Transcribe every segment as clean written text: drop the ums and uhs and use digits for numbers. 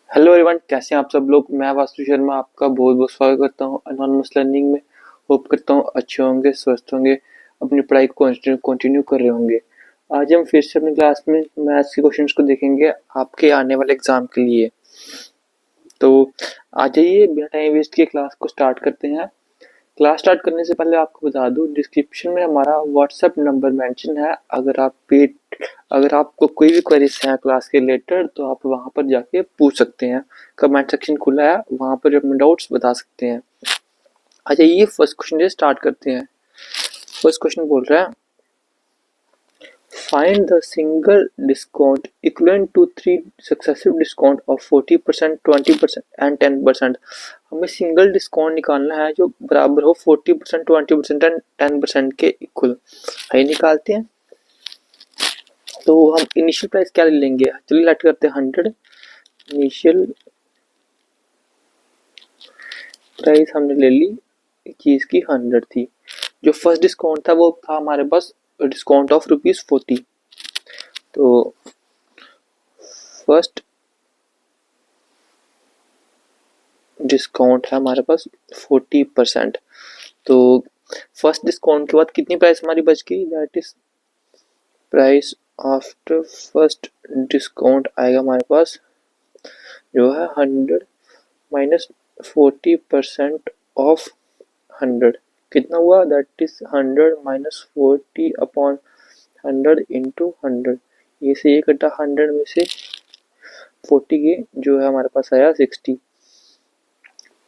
Hello everyone, कैसे हैं आप सब लोग। मैं वास्तु शर्मा आपका बहुत बहुत स्वागत करता हूं अनोनिमस लर्निंग में। होप करता हूं अच्छे होंगे, स्वस्थ होंगे, अपनी पढ़ाई को कंटिन्यू कर रहे होंगे। आज हम फिर से अपनी क्लास में मैथ्स के क्वेश्चंस को देखेंगे आपके आने वाले एग्जाम के लिए। तो आ जाइए, बिना टाइम वेस्ट किए क्लास को स्टार्ट करते हैं। क्लास स्टार्ट करने से पहले आपको बता दूं, डिस्क्रिप्शन में हमारा व्हाट्सएप नंबर मेंशन है। अगर आपको कोई भी क्वेरीज है क्लास के रिलेटेड तो आप वहां पर जाके पूछ सकते हैं। कमेंट सेक्शन खुला है, वहां पर अपने डाउट्स बता सकते हैं। अच्छा, ये फर्स्ट क्वेश्चन से स्टार्ट करते हैं। फर्स्ट क्वेश्चन बोल रहा है, find the single discount equivalent to three successive discount of 40%, 20% and 10%। हमें सिंगल डिस्काउंट निकालना है जो बराबर हो 40%, 20% एंड 10% के इक्वल। आइए निकालते हैं। तो हम इनिशियल प्राइस क्या ले लेंगे, चलिए लेट करते हैं 100। इनिशियल प्राइस हमने ले ली, चीज की 100 थी। जो फर्स्ट डिस्काउंट था वो था हमारे पास डिस्काउंट ऑफ ₹40। तो फर्स्ट डिस्काउंट है हमारे पास 40%। तो फर्स्ट डिस्काउंट के बाद कितनी प्राइस हमारी बच गई, that is price after first discount आएगा हमारे पास जो है 100 माइनस 40% ऑफ 100। कितना हुआ, that is 100 minus 40 upon 100 into 100। ये से ये कटा 100 में से 40 के जो है हमारे पास आया 60।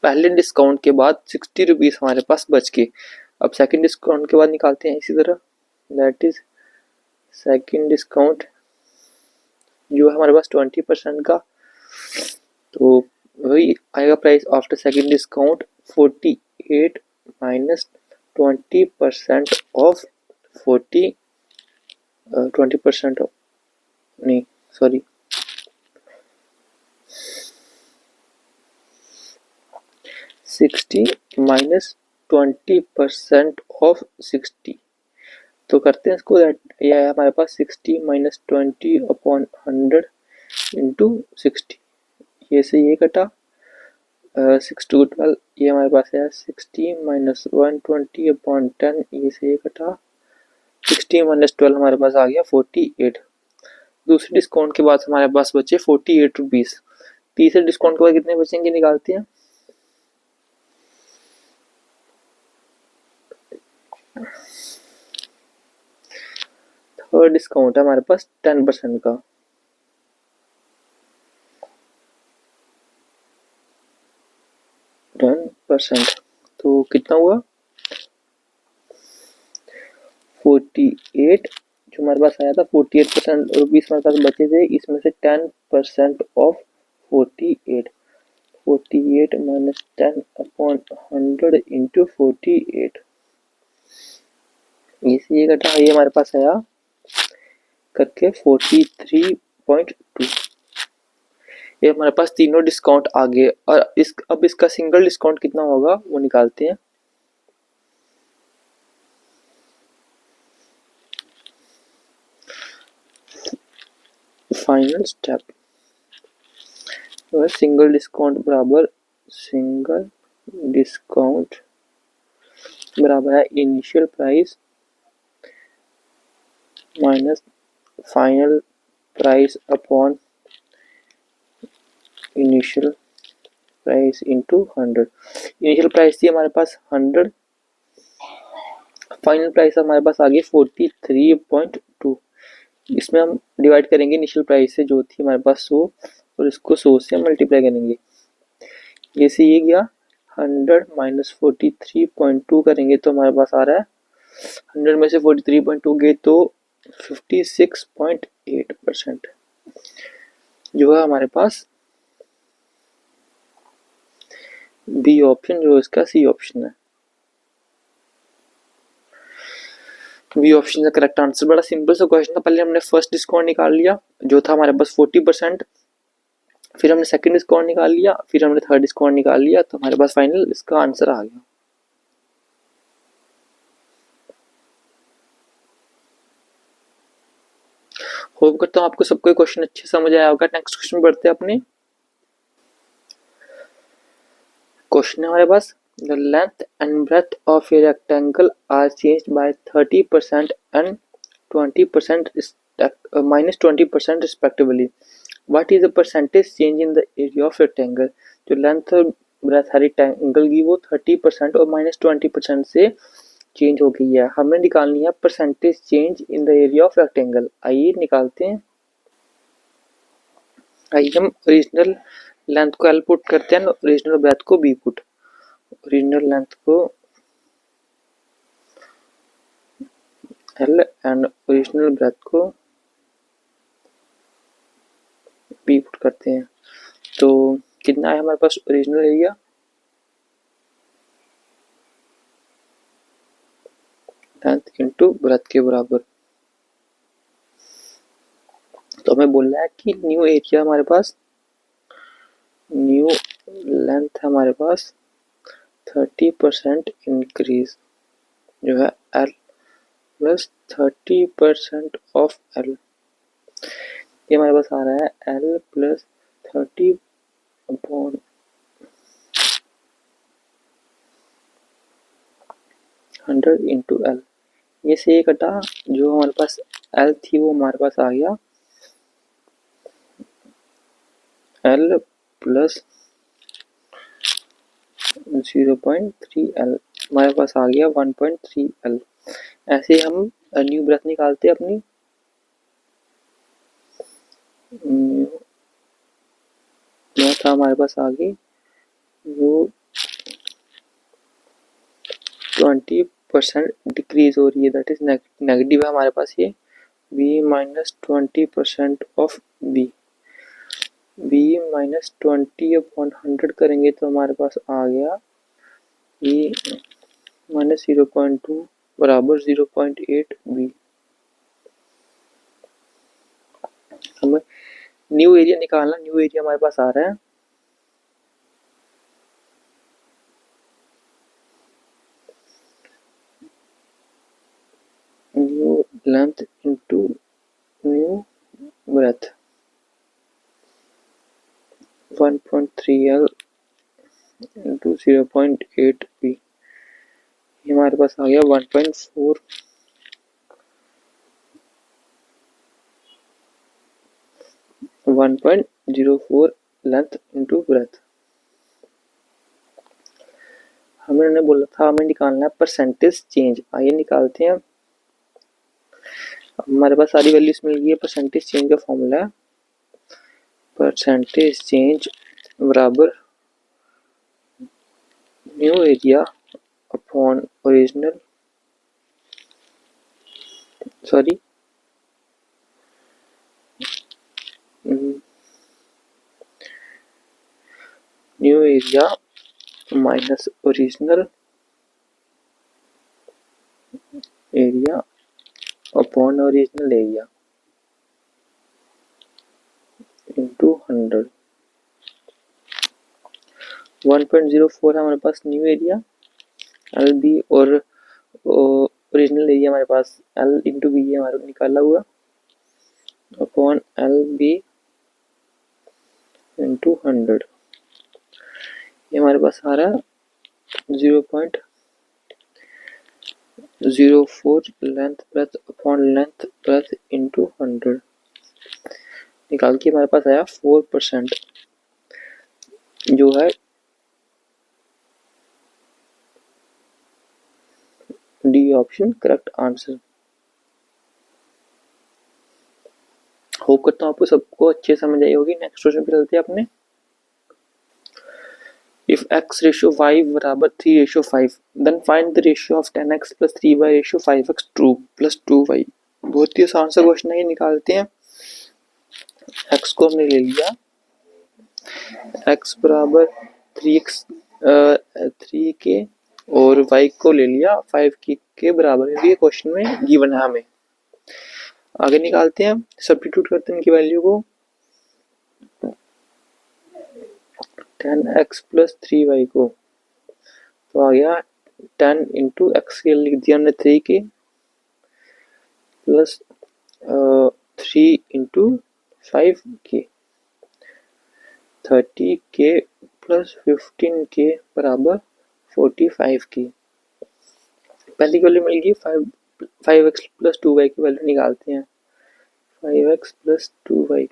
पहले डिस्काउंट के बाद 60 रुपीज हमारे पास बच गए। अब सेकंड डिस्काउंट के बाद निकालते हैं इसी तरह, दैट इज सेकंड डिस्काउंट जो है हमारे पास 20% का। तो वही आएगा price after second discount 48 minus 20% of 40, 20% नहीं सॉरी 60 माइनस 20% ऑफ 60। तो करते हैं इसको, ये है हमारे पास 60 माइनस 20 अपॉन 100 इंटू 60। ये से ये कटा 6 टू 12, ये हमारे पास है 60 माइनस 120 अपॉन 10। ये से ये कटा 60 माइनस 12 हमारे पास आ गया 48। दूसरे डिस्काउंट के बाद हमारे पास बचे 48 रुपीज। तीसरे डिस्काउंट के बाद कितने बचेंगे निकालते हैं। थर्ड डिस्काउंट है हमारे पास 10% का। तो कितना हुआ 48। जो हमारे पास आया था 48% रुपीज हमारे पास बचे थे, इसमें से 10% ऑफ 48। 48 minus 10 upon 100 into 48। ये घटा ये हमारे पास आया करके 43.2। ये हमारे पास तीनों डिस्काउंट आ गए। और अब इसका सिंगल डिस्काउंट कितना होगा वो निकालते हैं। फाइनल स्टेप तो है सिंगल डिस्काउंट बराबर है initial price minus final price upon initial price into 100। Initial price थी हमारे पास 100, फाइनल प्राइस हमारे पास आ गई 43.2। इसमें हम डिवाइड करेंगे इनिशियल प्राइस से जो थी हमारे पास 100, और इसको 100 से मल्टीप्लाई करेंगे। ये से ये गया 100 माइनस 43.2 करेंगे तो हमारे पास आ रहा है 100 में से 43.2 गए तो 56.8% जो है हमारे पास बी ऑप्शन जो इसका सी ऑप्शन है। बी ऑप्शन का करेक्ट आंसर। बड़ा सिंपल सा क्वेश्चन था। पहले हमने फर्स्ट डिस्काउंट निकाल लिया जो था हमारे पास 40%, फिर हमने सेकंड डिस्काउंट निकाल लिया, फिर हमने थर्ड डिस्काउंट निकाल लिया, तो हमारे पास फाइनल इसका आंसर आ गया। होप करता हूँ आपको सबको क्वेश्चन अच्छे समझ आया होगा। नेक्स्ट क्वेश्चन बढ़ते हैं अपने। क्वेश्चन है हमारे पास, the length and breadth of a rectangle are changed by 30% and 20% -20% respectively, what is the percentage change in the area of rectangle. जो लेंथ और ब्रेथ है रेक्टेंगल की वो 30% और -20% से चेंज हो गई है। हमें निकालनी है percentage change in the area of rectangle. आइए निकालते हैं। आइए हम ओरिजिनल लेंथ को एल पुट करते हैं, ओरिजिनल ब्रेथ को बी पुट। ओरिजिनल लेंथ को एल एंड ओरिजिनल ब्रेथ को बी पुट करते हैं। तो कितना है हमारे पास original area, length into breadth के बराबर। तो हमें बोलना है कि न्यू एरिया हमारे पास, न्यू लेंथ है हमारे पास 30% इंक्रीज जो है एल प्लस 30% ऑफ एल। ये हमारे पास आ रहा है L plus 30 upon 100 into L. ये से ये कटा, जो हमारे पास एल थी वो हमारे पास आ गया एल प्लस 0.3 एल, हमारे पास आ गया 1.3 एल। ऐसे हम न्यू ब्रेथ निकालते हैं अपनी। न्यू ब्रेथ हमारे पास आ गई वो 20% डिक्रीज हो रही है, दैट इज नेगेटिव है हमारे पास ये v minus 20% of v। v minus 20 upon 100 करेंगे तो हमारे पास आ गया v माइनस 0.2 बराबर 0.8 v। हमें न्यू एरिया निकालना, न्यू एरिया हमारे पास आ रहा है new length into new breadth 1.3 L into 0.8 V। हमारे पास आ गया 1.4 1.04 लेंथ इंटू ब्रेथ। हमने बोला था हमें निकालना है परसेंटेज चेंज। आइए निकालते हैं। हमारे पास सारी वैल्यूज मिल गई है। परसेंटेज चेंज का फॉर्मूला है परसेंटेज चेंज बराबर new area upon original sorry new area minus original area upon original area into 100। 1.04 है हमारे पास न्यू एरिया एल बी और ओरिजिनल एरिया हमारे पास एल इंटू बी हमारा निकाला हुआ अपॉन एल बी इंटू 100। ये हमारे पास आ रहा है 0.04 length breadth upon length breadth into 100 निकाल के हमारे पास आया 4% जो है D option correct answer. Hope करता हूँ आपको सबको अच्छे समझ आई होगी। नेक्स्ट क्वेश्चन पे चलते हैं अपने। If x ratio 5 बराबर 3:5 then find the ratio of 10x plus 3y ratio 5x true plus 2y। बहुत ही आसान सा क्वेश्चन है, ये निकालते हैं। x को हमने ले लिया x बराबर 3x 3 के और y को ले लिया 5 के बराबर। ये क्वेश्चन में गिवन है हमें। आगे निकालते हैं, सब्स्टिट्यूट करते हैं इनकी वैल्यू को। 10x प्लस 3y को तो आ गया 10 इंटू एक्स के लिख दिया हमने 3 के प्लस 3 इंटू 5 के 30 के प्लस 15k बराबर 45k। पहली की वैल्यू मिल गई 5x प्लस 2y की वैल्यू निकालते हैं। 5x plus 2y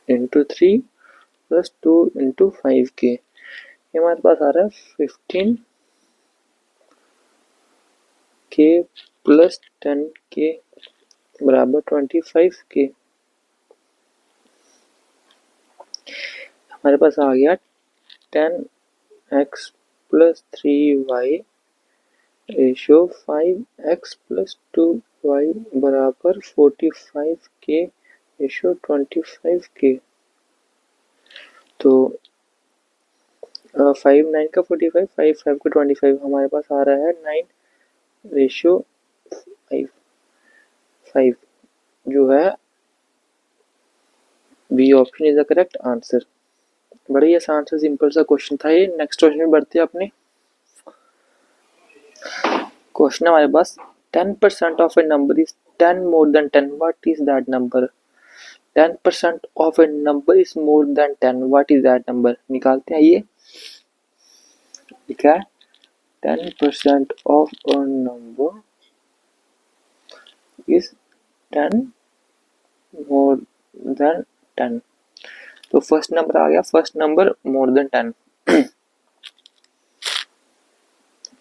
into 3 plus 2 into 5k, ये हमारे पास आ रहा है 15k प्लस 10k बराबर 25k। हमारे पास आ गया 10x plus 3y ratio 5x plus 2y बराबर 45k रेशियो 25k। तो 5 9 का 45, 5 5 का 25, हमारे पास आ रहा है 9 रेशियो 5 जो है B option is the correct answer. बड़ा ही आसान सा सिंपल सा क्वेश्चन था ये। नेक्स्ट क्वेश्चन में बढ़ते हैं अपने। क्वेश्चन हमारे पास 10% of A number is 10 more than 10, what is that number. 10% of A number is more than 10, what is that number. निकालते हैं। ये लिखा है 10% of a number is 10 more than 10। तो फर्स्ट नंबर आ गया, first number more than 10।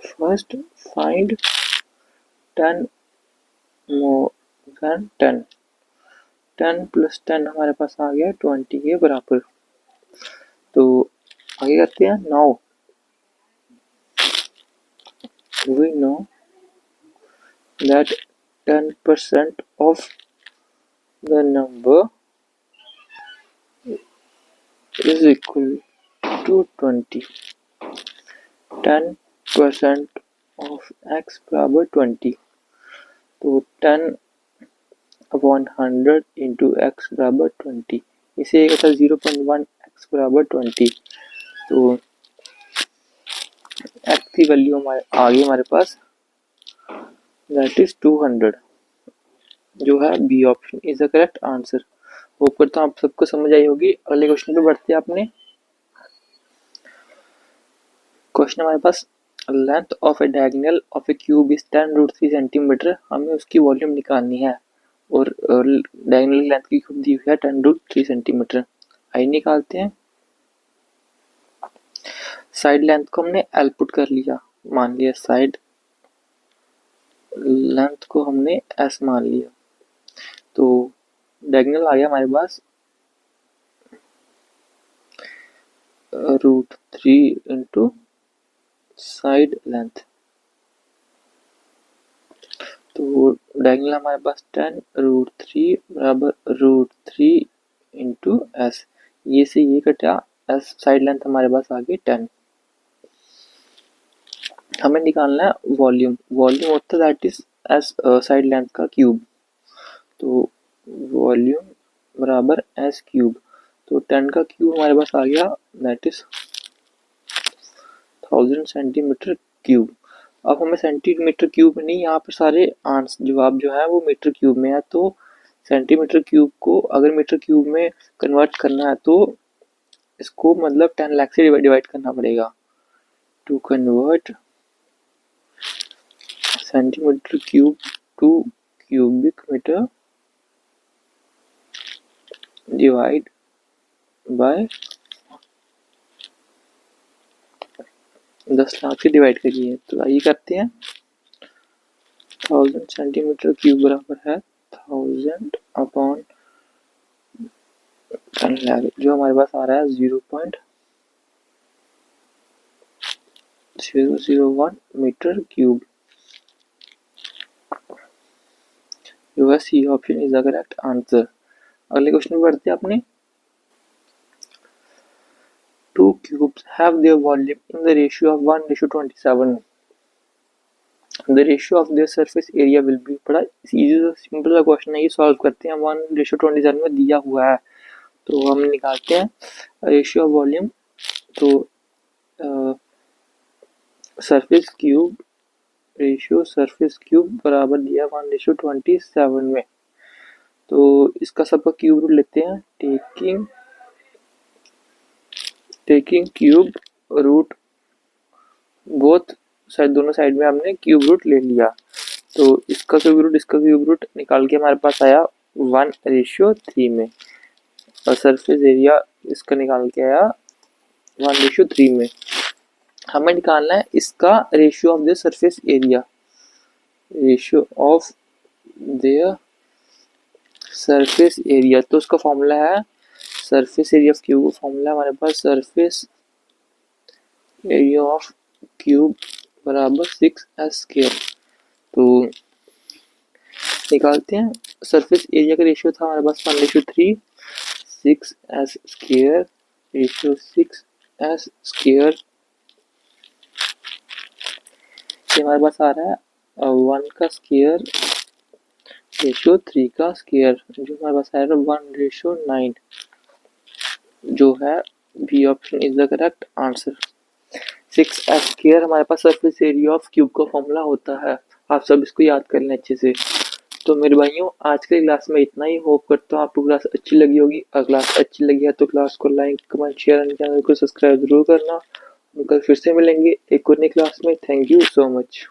First find 10 more than 10। 10 plus 10 हमारे पास आ गया 20 के बराबर। तो आगे करते हैं। Now we know that 10% of the number is equal to 20। 10% of x बराबर 20। तो 10 अपॉन 100 इंटू एक्स बराबर 20। इसे एक था 0.1 एक्स बराबर 20। तो एक्स की वैल्यू हमारे आ गई हमारे पास, दैट इज 200, जो है B option is the correct answer. Hope करता हूँ आप सबको समझ आई होगी। अगले क्वेश्चन पे बढ़ते हैं अपने। क्वेश्चन हमारे पास length of a diagonal of a cube is 10√3 centimetre. हमें उसकी वॉल्यूम निकालनी है और डायगोनल लेंथ की क्यूब दी हुई है 10√3 सेंटीमीटर। आई निकालते हैं। साइड लेंथ को हमने एल पुट कर लिया, मान लिया साइड लेंथ को हमने एस मान लिया। तो डायगोनल आ गया हमारे पास √3 इंटू साइड लेंथ। तो डायगोनल हमारे पास 10√3 बराबर √3 इंटू एस। ये से ये कटा, एस साइड लेंथ हमारे पास आ गई 10। हमें निकालना है वॉल्यूम। वॉल्यूम होता है that is S side length का क्यूब। तो वॉल्यूम बराबर एस क्यूब। तो 10 का क्यूब हमारे पास आ गया, दैट इज 1000 सेंटीमीटर क्यूब। अब हमें सेंटीमीटर क्यूब नहीं, यहाँ पर सारे जवाब जो है वो मीटर क्यूब में है। तो सेंटीमीटर क्यूब को अगर मीटर क्यूब में कन्वर्ट करना है तो इसको मतलब 10 लाख से डिवाइड करना पड़ेगा। To convert centimetre cube to cubic metre divide by 10 lakh से डिवाइड करिए। तो आइए करते हैं। 1000 सेंटीमीटर क्यूब बराबर है 1000 अपॉन 10 लाख, जो हमारे पास आ रहा है 0.001 मीटर क्यूब। जो है C option is the correct answer. अगले क्वेश्चन में बढ़ते हैं अपने। Two cubes have their volume in the ratio of 1:27. The ratio of their surface area will be। बड़ा इजी सिंपल सा क्वेश्चन है, ये सॉल्व करते हैं। 1:27 में दिया हुआ है तो हम निकालते हैं रेशियो ऑफ वॉल्यूम। तो surface cube ratio surface cube बराबर दिया 1:27 में। तो इसका सबका क्यूब रूट लेते हैं। Taking cube root both side, दोनों साइड में हमने क्यूब रूट ले लिया। तो इसका क्यूब रूट इसका क्यूब रूट निकाल के हमारे पास आया 1:3 में, और सरफेस एरिया इसका निकाल के आया 1:3 में। हमें निकालना है इसका ratio of the surface area, ratio of the surface area. तो उसका फॉर्मूला है surface area of cube, formula हमारे पास सरफेस एरिया ऑफ क्यूब बराबर 6s²। तो निकालते हैं। सरफेस एरिया का रेशियो था हमारे पास 1:3, 6s², रेशियो 6s², ये हमारे पास आ रहा है 1 का स्क्वायर रेशियो 3 का स्क्वायर, जो हमारे पास आएगा 1:9, जो है B option is the correct answer. 6s² हमारे पास सरफेस एरिया ऑफ क्यूब का फॉर्मूला होता है। आप सब इसको याद कर लें अच्छे से। तो मेरे भाइयों, आज के क्लास में इतना ही। होप करता हूँ आपको क्लास अच्छी लगी होगी। अगर क्लास अच्छी लगी है तो क्लास को like comment share and channel को सब्सक्राइब जरूर करना। हम कल फिर से मिलेंगे एक और नई क्लास में। Thank you so much.